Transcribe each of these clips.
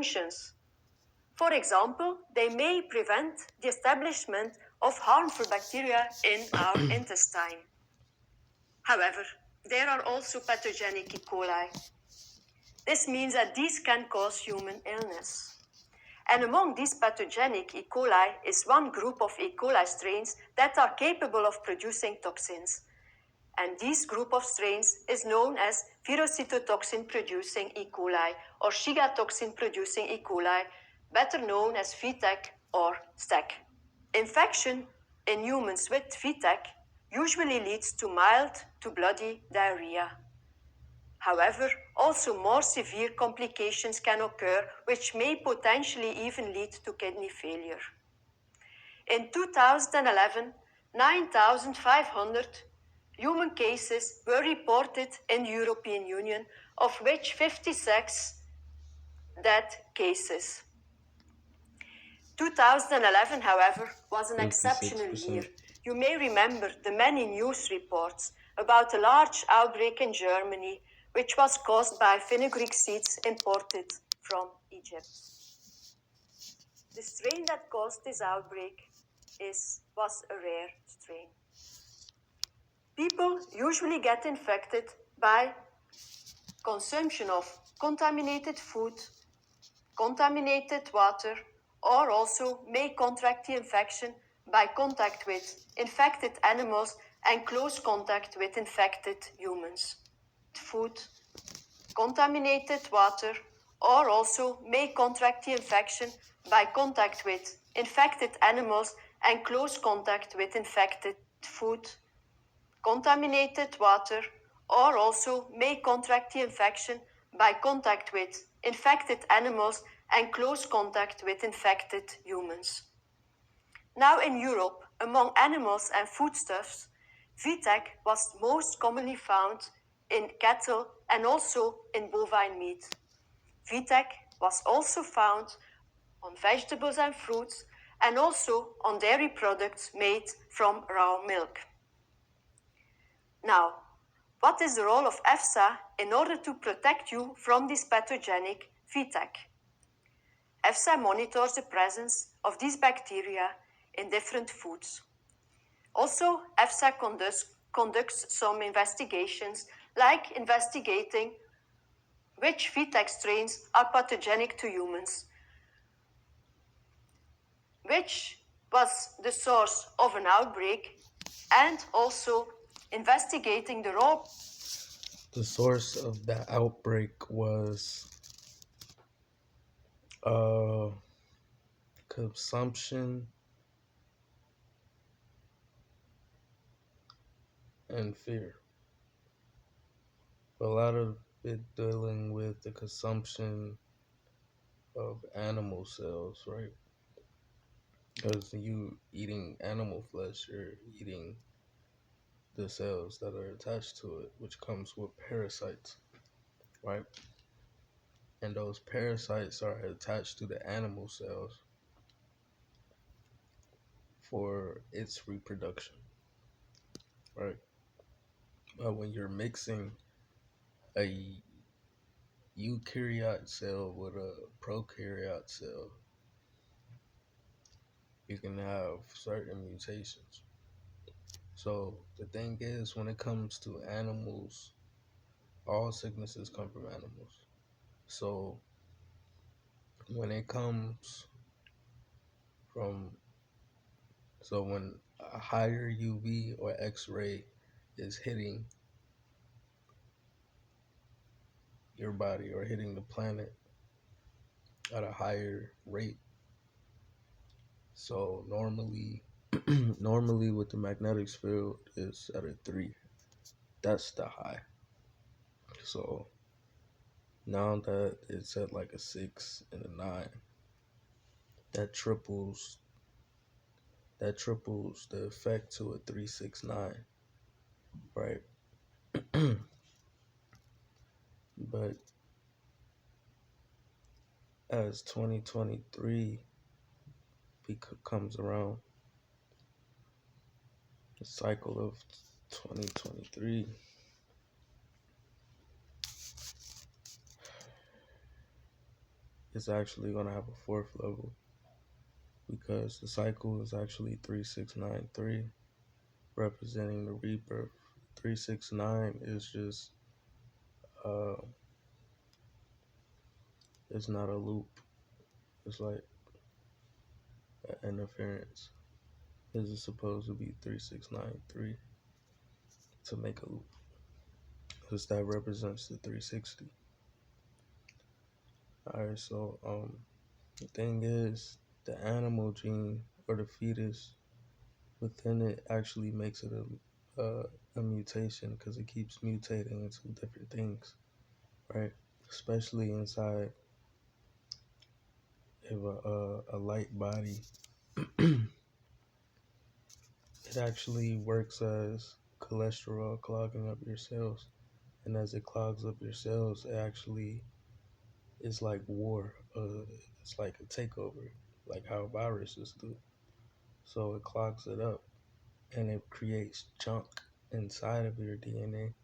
functions. For example, they may prevent the establishment of harmful bacteria in our intestine. However, there are also pathogenic E. coli. This means that these can cause human illness. And among these pathogenic E. coli is one group of E. coli strains that are capable of producing toxins. And this group of strains is known as virocytotoxin-producing E. coli or Shiga toxin-producing E. coli, better known as VTEC or STEC. Infection in humans with VTEC usually leads to mild to bloody diarrhea. However, also more severe complications can occur, which may potentially even lead to kidney failure. In 2011, 9,500 human cases were reported in the European Union, of which 56 death cases. 2011, however, was an exceptional year. You may remember the many news reports about a large outbreak in Germany, which was caused by fenugreek seeds imported from Egypt. The strain that caused this outbreak was a rare strain. People usually get infected by consumption of contaminated food, contaminated water, or also may contract the infection by contact with infected animals and close contact with infected humans. Food, contaminated water, or also may contract the infection by contact with infected animals and close contact with infected food, contaminated water, or also may contract the infection by contact with infected animals and close contact with infected humans. Now in Europe, among animals and foodstuffs, VTEC was most commonly found in cattle and also in bovine meat. VTEC was also found on vegetables and fruits and also on dairy products made from raw milk. Now, what is the role of EFSA in order to protect you from this pathogenic VTEC? EFSA monitors the presence of these bacteria in different foods. Also, EFSA conducts some investigations, like investigating which VTEC strains are pathogenic to humans, which was the source of an outbreak, and also investigating the role. The source of that outbreak was consumption and fear. A lot of it dealing with the consumption of animal cells, right? Because you eating animal flesh, you're eating the cells that are attached to it, which comes with parasites, right? And those parasites are attached to the animal cells for its reproduction, right? But when you're mixing a eukaryote cell with a prokaryote cell, you can have certain mutations. So the thing is, when it comes to animals, all sicknesses come from animals. So when it comes from, so when a higher UV or X-ray is hitting your body or hitting the planet at a higher rate, so normally with the magnetic field is at a 3. That's the high. So now that it's at like a 6 and a 9, that triples the effect to a 369, right? But as 2023 comes around, the cycle of 2023, it's actually going to have a fourth level because the cycle is actually 3693, representing the rebirth. 369 is just, uh, it's not a loop. It's like an interference. This is supposed to be 3693 to make a loop, because that represents the 360. Alright, so the thing is, the animal gene or the fetus within it actually makes it a mutation, because it keeps mutating into different things, right? Especially inside of a light body, it actually works as cholesterol clogging up your cells, and as it clogs up your cells, it actually is like war. It's like a takeover, like how viruses do. So it clogs it up, and it creates junk inside of your DNA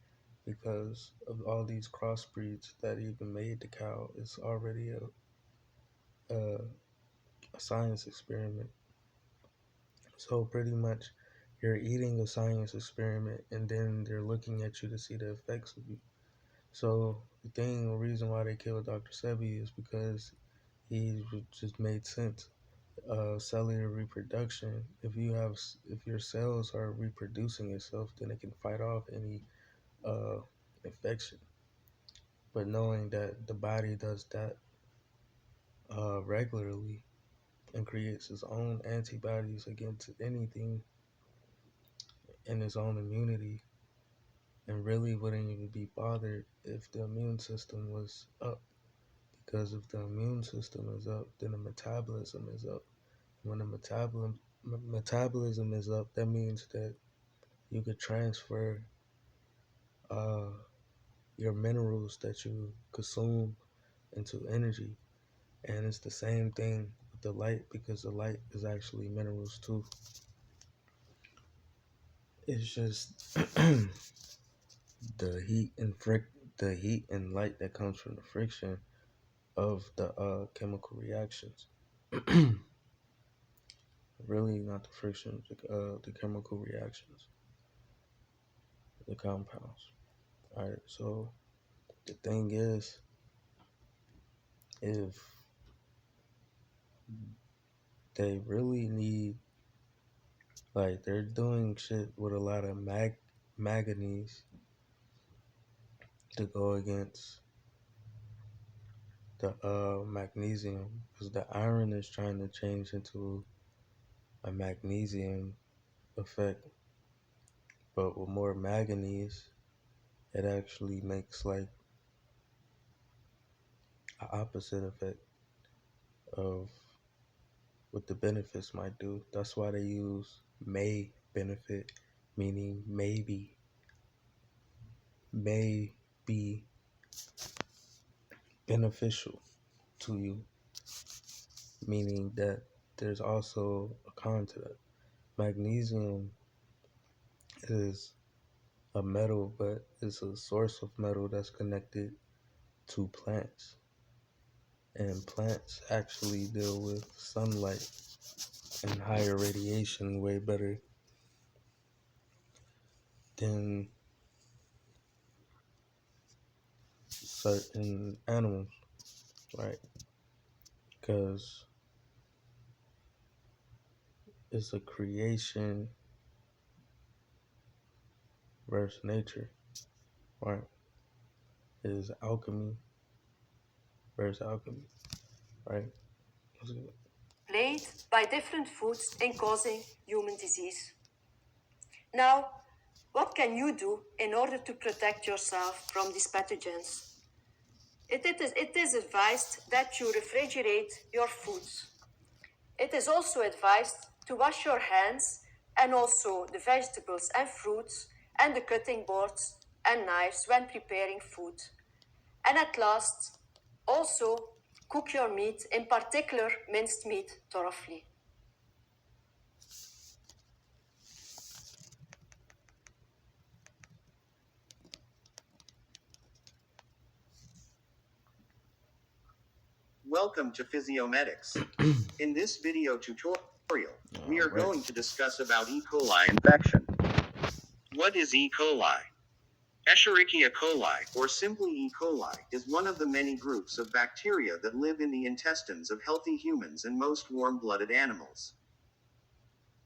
because of all these crossbreeds that even made the cow. It's already a science experiment. So pretty much you're eating a science experiment, and then they're looking at you to see the effects of you. So the reason why they killed Dr. Sebi is because he just made sense. Cellular reproduction. If your cells are reproducing itself, then it can fight off any uh, infection. But knowing that the body does that regularly and creates its own antibodies against anything in its own immunity, and really wouldn't even be bothered if the immune system was up. Because if the immune system is up, then the metabolism is up. When the metabolism is up, that means that you could transfer uh, your minerals that you consume into energy. And it's the same thing with the light, because the light is actually minerals too. It's just the heat and light that comes from the friction of the chemical reactions. Really, not the friction, the chemical reactions, the compounds. All right, so the thing is, if they really need, like, they're doing shit with a lot of manganese to go against the magnesium, because the iron is trying to change into a magnesium effect, but with more manganese, it actually makes like an opposite effect of what the benefits might do. That's why they use may benefit, meaning may be beneficial to you, meaning that there's also a con to that. Magnesium is a metal, but it's a source of metal that's connected to plants. And plants actually deal with sunlight and higher radiation way better than certain animals, right? Because it's a creation versus nature, right? It is alchemy versus alchemy, right? Played by different foods in causing human disease. Now, what can you do in order to protect yourself from these pathogens? It is advised that you refrigerate your foods. It is also advised to wash your hands and also the vegetables and fruits and the cutting boards and knives when preparing food. And at last, also cook your meat, in particular minced meat, thoroughly. Welcome to Physiomedics. In this video tutorial, we are Alright. going to discuss about E. coli infection. What is E. coli? Escherichia coli, or simply E. coli, is one of the many groups of bacteria that live in the intestines of healthy humans and most warm-blooded animals.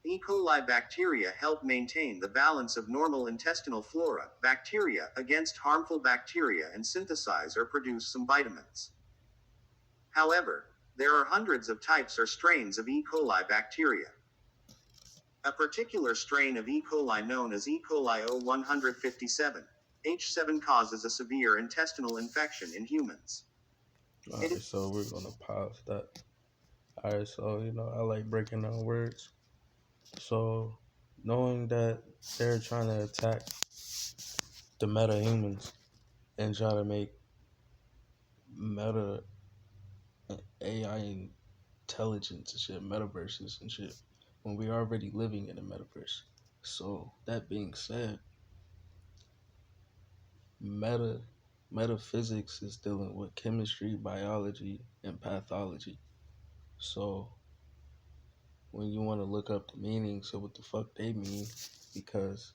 E. coli bacteria help maintain the balance of normal intestinal flora, bacteria, against harmful bacteria and synthesize or produce some vitamins. However, there are hundreds of types or strains of E. coli bacteria. A particular strain of E. coli known as E. coli O157, H7 causes a severe intestinal infection in humans. Alright, so we're gonna pause that. Alright, so I like breaking down words. So knowing that they're trying to attack the meta humans and try to make meta AI intelligence and shit, metaverses and shit, when we're already living in a metaverse. So that being said, metaphysics is dealing with chemistry, biology, and pathology. So when you want to look up the meanings of what the fuck they mean, because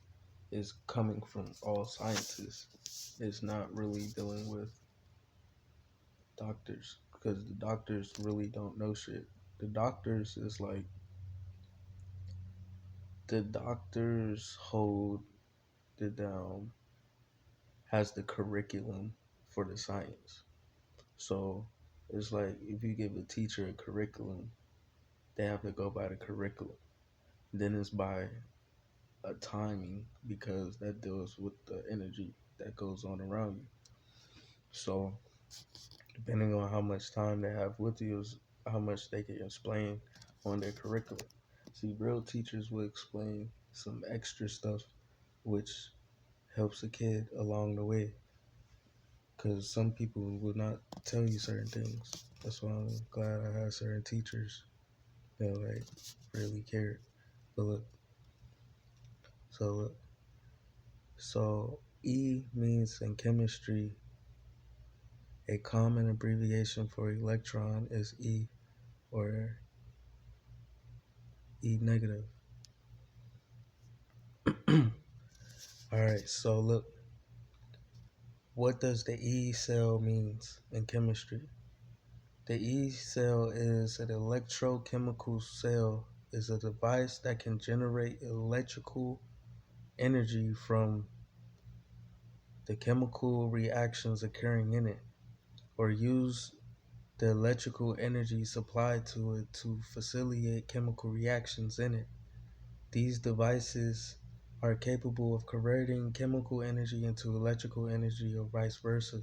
it's coming from all scientists, it's not really dealing with doctors, because the doctors really don't know shit. The doctors is like, the doctors hold the down, has the curriculum for the science. So it's like if you give a teacher a curriculum, they have to go by the curriculum. Then it's by a timing, because that deals with the energy that goes on around you. So depending on how much time they have with you is how much they can explain on their curriculum. See, real teachers will explain some extra stuff which helps a kid along the way, because some people will not tell you certain things. That's why I'm glad I had certain teachers that like really cared. But look, so E means in chemistry, a common abbreviation for electron is E, or E negative. Alright, so look, what does the E cell means in chemistry? The E cell is an electrochemical cell, is a device that can generate electrical energy from the chemical reactions occurring in it, or use the electrical energy supplied to it to facilitate chemical reactions in it. These devices are capable of converting chemical energy into electrical energy or vice versa.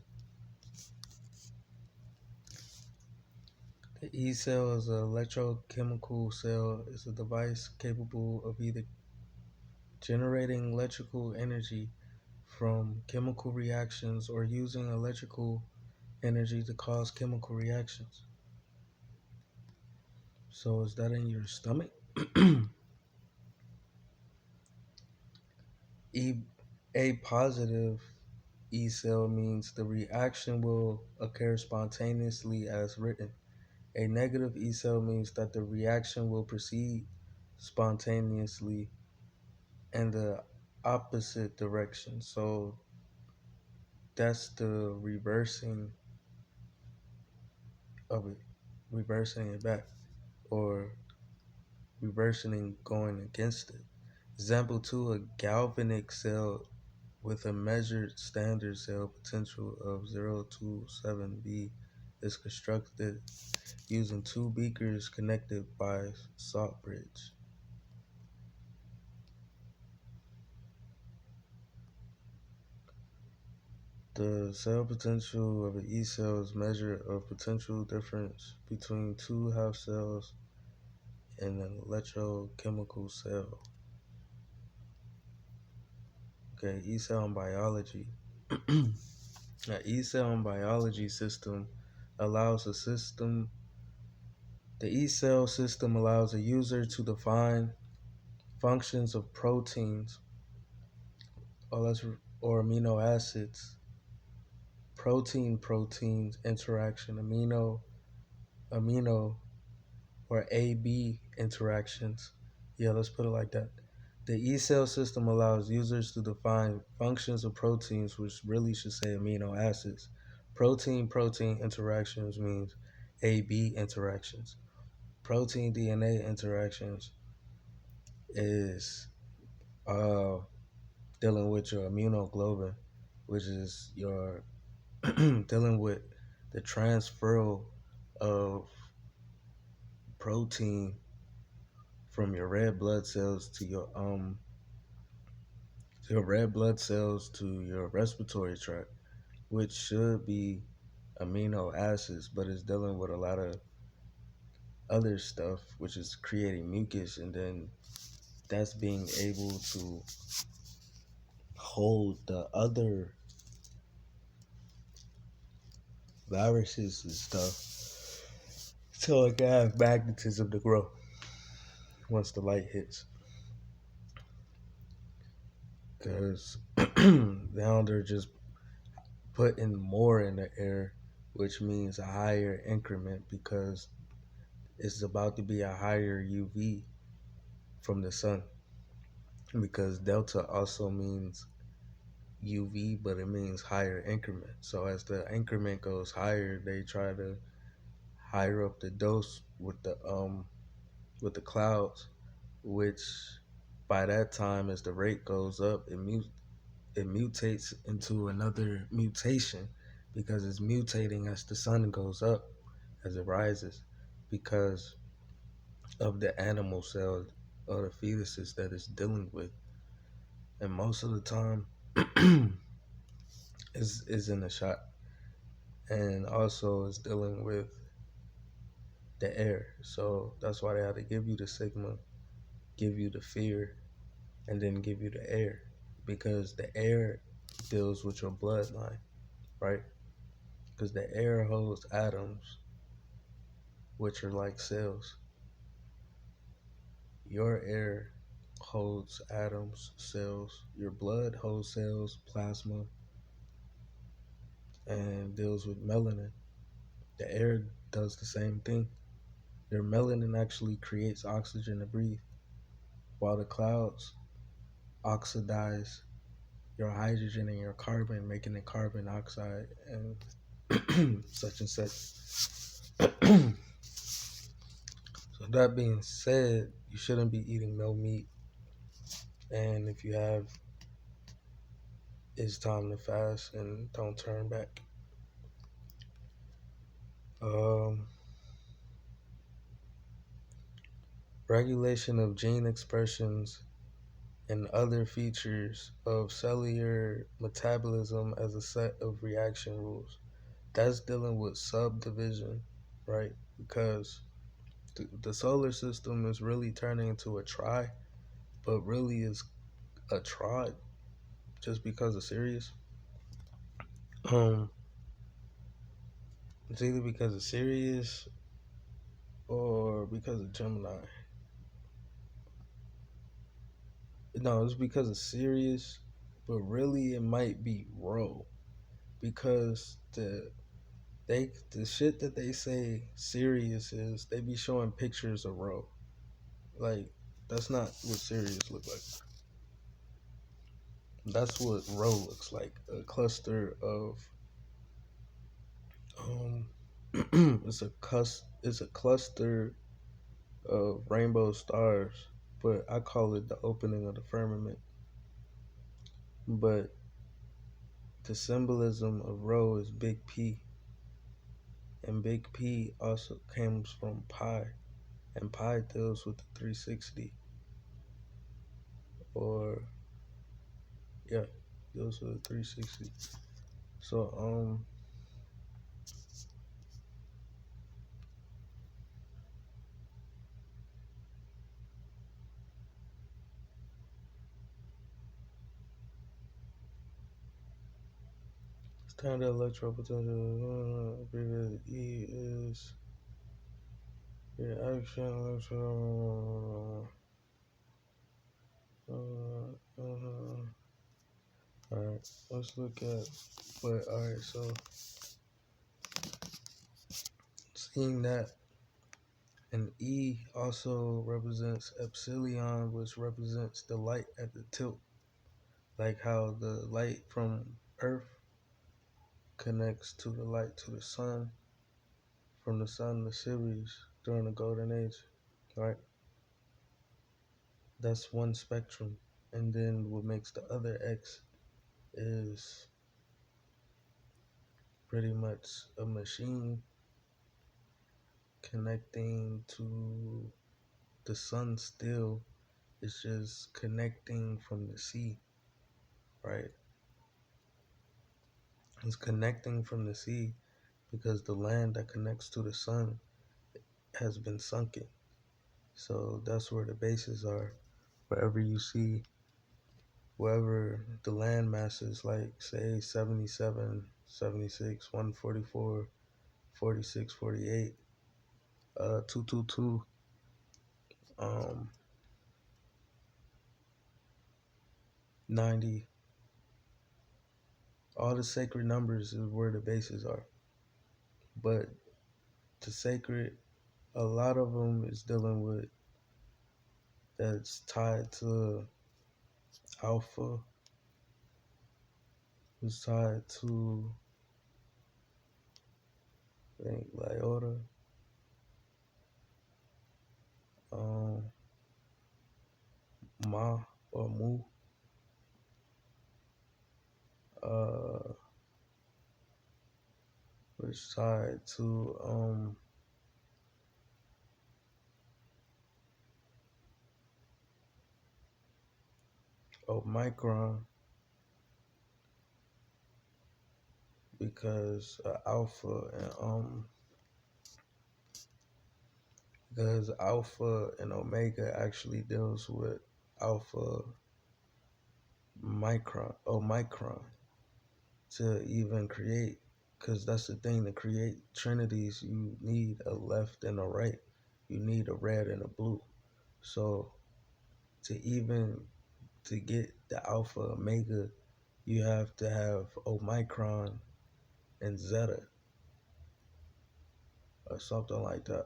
The E cell is an electrochemical cell, is a device capable of either generating electrical energy from chemical reactions or using electrical energy to cause chemical reactions. So is that in your stomach? A positive E cell means the reaction will occur spontaneously as written. A negative E cell means that the reaction will proceed spontaneously in the opposite direction. So that's the reversing of it, reversing it back, or reversing and going against it. Example 2, a galvanic cell with a measured standard cell potential of 027 B is constructed using two beakers connected by salt bridge. The cell potential of an E cell is measure of potential difference between two half cells in an electrochemical cell. Okay, E cell in biology. An E cell in biology system allows the E cell system allows a user to define functions of proteins or amino acids, proteins interaction, amino amino or AB interactions. Yeah, let's put it like that. The E-cell system allows users to define functions of proteins, which really should say amino acids. Protein-protein interactions means AB interactions. Protein DNA interactions is dealing with your immunoglobulin, which is your dealing with the transfer of protein from your red blood cells to your red blood cells to your respiratory tract, which should be amino acids, but it's dealing with a lot of other stuff, which is creating mucus, and then that's being able to hold the other viruses and stuff so it can have magnetism to grow once the light hits. Because now they're just putting more in the air, which means a higher increment because it's about to be a higher UV from the sun. Because delta also means UV, but it means higher increment. So as the increment goes higher, they try to higher up the dose with the clouds, which by that time, as the rate goes up, it mutates into another mutation because it's mutating as the sun goes up, as it rises, because of the animal cells or the fetuses that it's dealing with. And most of the time is in the shot. And also is dealing with the air. So that's why they have to give you the sigma, give you the fear, and then give you the air. Because the air deals with your bloodline, right? Because the air holds atoms, which are like cells. Your air holds atoms, cells. Your blood holds cells, plasma, and deals with melanin. The air does the same thing. Your melanin actually creates oxygen to breathe, while the clouds oxidize your hydrogen and your carbon, making it carbon oxide and such and such. So that being said, you shouldn't be eating no meat. And if you have, it's time to fast and don't turn back. Regulation of gene expressions and other features of cellular metabolism as a set of reaction rules. That's dealing with subdivision, right? Because the solar system is really turning into a tri, but really is a tribe just because of Sirius. It's either because of Sirius or because of Gemini. No, it's because of Sirius, but really it might be Ro, because the shit that they say Sirius is, they be showing pictures of Ro. Like, that's not what Sirius look like. That's what Ro looks like. A cluster of it's a cluster of rainbow stars, but I call it the opening of the firmament. But the symbolism of Ro is big P. And big P also comes from pi. And pi deals with the 360. Or yeah, deals with the 360. So standard electron potential abbreviated E is reaction electron. Alright, let's look at alright, so seeing that And E also represents epsilon, which represents the light at the tilt. Like how the light from Earth connects to the light to the sun, from the sun to Sirius during the Golden Age, right? That's one spectrum. And then what makes the other X is pretty much a machine connecting to the sun still. It's just connecting from the sea, right? It's connecting from the sea because the land that connects to the sun has been sunken. So that's where the bases are. Wherever you see, wherever the land masses, like say 77, 76, 144, 46, 48, 222, 90, all the sacred numbers is where the bases are. But the sacred, a lot of them is dealing with that's tied to alpha, is tied to I think Lyota, um, Ma or Mu, which tied to Omicron because alpha and because alpha and omega actually deals with alpha omicron to even create, because that's the thing, to create trinities you need a left and a right, you need a red and a blue. So to get the alpha omega, you have to have omicron and zeta or something like that.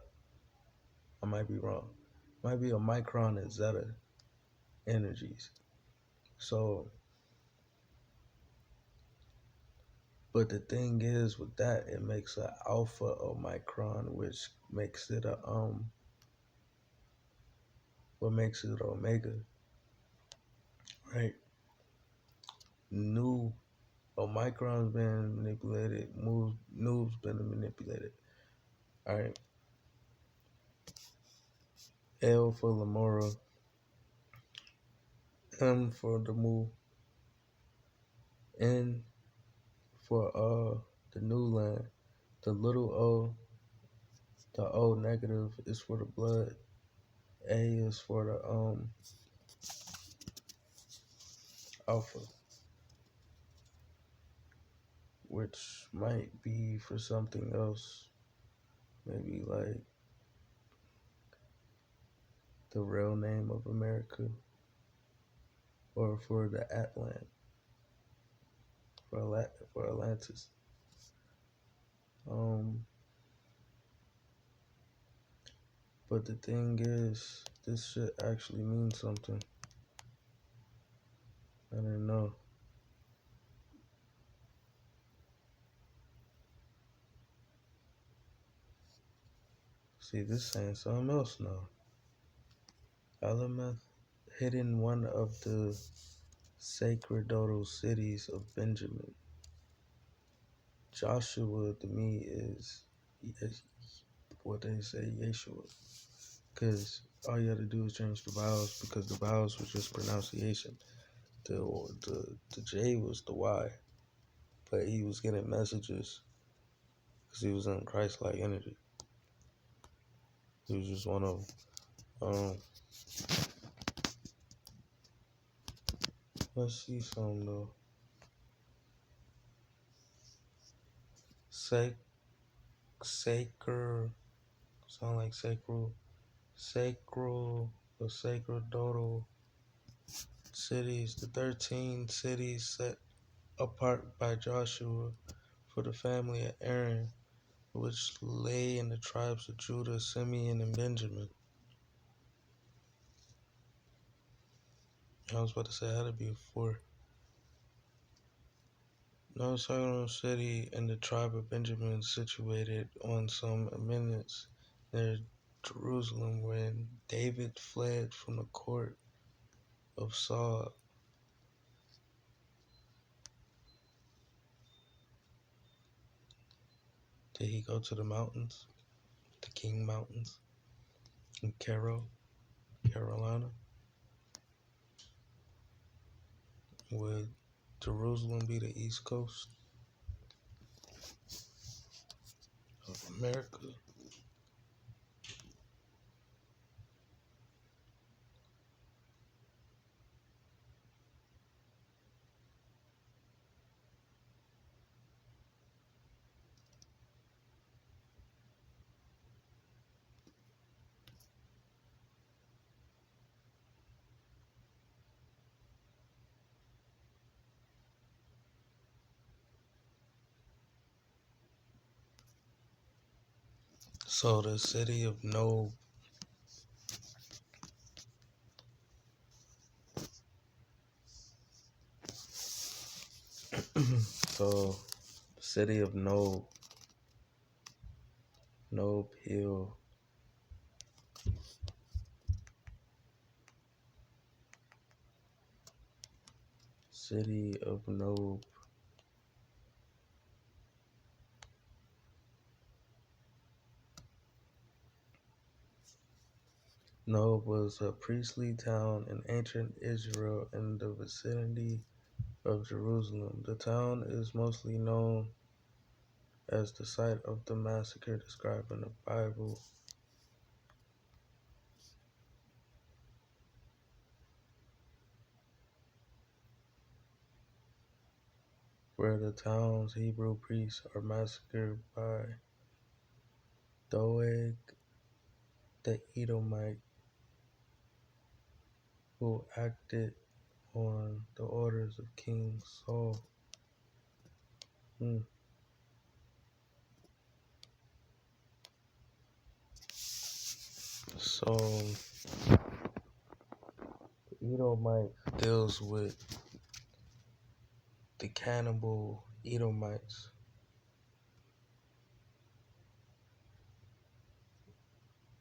I might be wrong. Might be omicron and zeta energies. So, but the thing is with that, it makes an alpha omicron, which makes it what makes it omega, right? New omicron's been manipulated, new's been manipulated. All right. L for Lamora, M for the Mu, N for the new land. The little O, the O negative is for the blood. A is for the alpha, which might be for something else, maybe like the real name of America, or for the Atlant, for Atlantis. But the thing is, this shit actually means something. I didn't know. See, this saying something else now. Alameth, hidden one of the sacerdotal cities of Benjamin. Joshua to me is what they say, Yeshua. Because all you had to do is change the vowels, because the vowels was just pronunciation. The J was the Y. But he was getting messages because he was in Christ-like energy. He was just one of them. Let's see something though. Sacred, sound like sacral or sacerdotal cities. The 13 cities set apart by Joshua for the family of Aaron which lay in the tribes of Judah, Simeon, and Benjamin. I was about to say, it had to be a 4. No southern city in the tribe of Benjamin situated on some eminence near Jerusalem when David fled from the court of Saul. Did he go to the mountains, the King Mountains, in Carolina? Would Jerusalem be the east coast of America? So the city of Nob, so the city of Nob Hill, city of Nob. Nob was a priestly town in ancient Israel in the vicinity of Jerusalem. The town is mostly known as the site of the massacre described in the Bible. Where the town's Hebrew priests are massacred by Doeg the Edomite, who acted on the orders of King Saul. So the Edomite deals with the cannibal Edomites.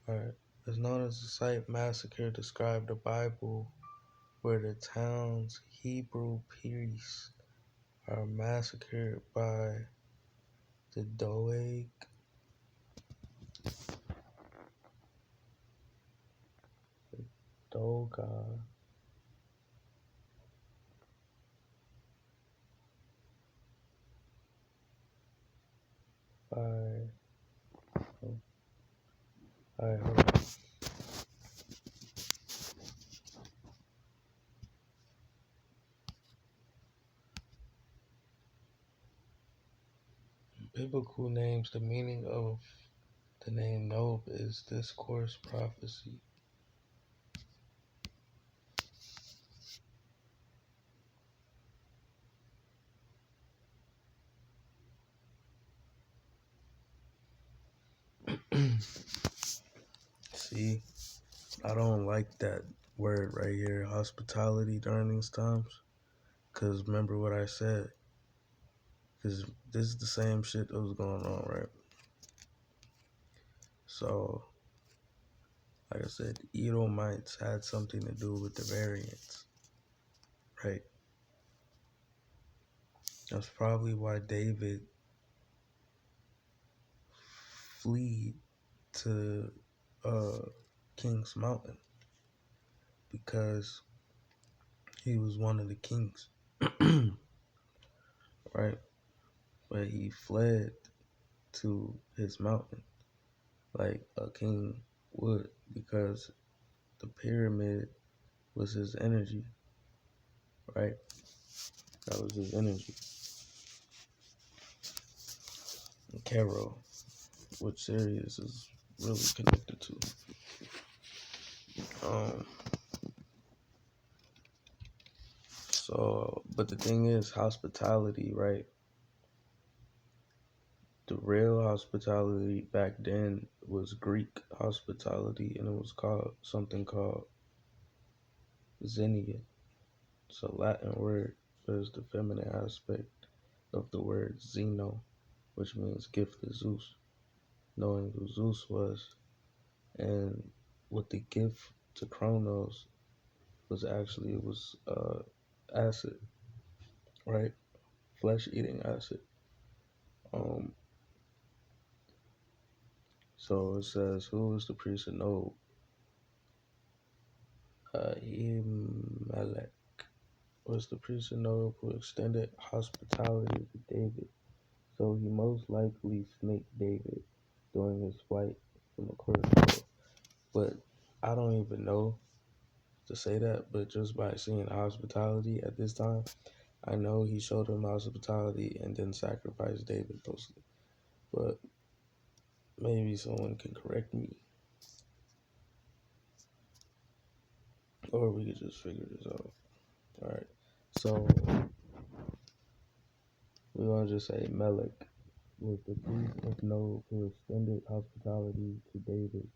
Alright. It's known as the site massacre described in the Bible, where the town's Hebrew priests are massacred by the Doeg Doga by alright, hold on. Biblical names, the meaning of the name Nob is discourse prophecy. See, I don't like that word right here, hospitality, during these times. Because remember what I said. Because this is the same shit that was going on, right? So, like I said, the Edomites had something to do with the variants, right? That's probably why David fled to King's Mountain, because he was one of the kings, right? But he fled to his mountain like a king would, because the pyramid was his energy, right? That was his energy. And Cairo, which Sirius is really connected to. So, but the thing is, hospitality, right? The real hospitality back then was Greek hospitality, and it was called something called xenia. It's a Latin word, but it's the feminine aspect of the word xeno, which means gift of Zeus. Knowing who Zeus was, and what the gift to Kronos was actually, it was acid, right? Flesh eating acid. Um, so it says, who is the priest of Nob? Ahimelech was the priest of Nob who extended hospitality to David. So he most likely snaked David during his flight from the court of Saul. But I don't even know to say that, but just by seeing hospitality at this time, I know he showed him hospitality and then sacrificed David mostly. But maybe someone can correct me, or we could just figure this out. All right, so we're gonna just say Melech was the priest of Nob who extended hospitality to David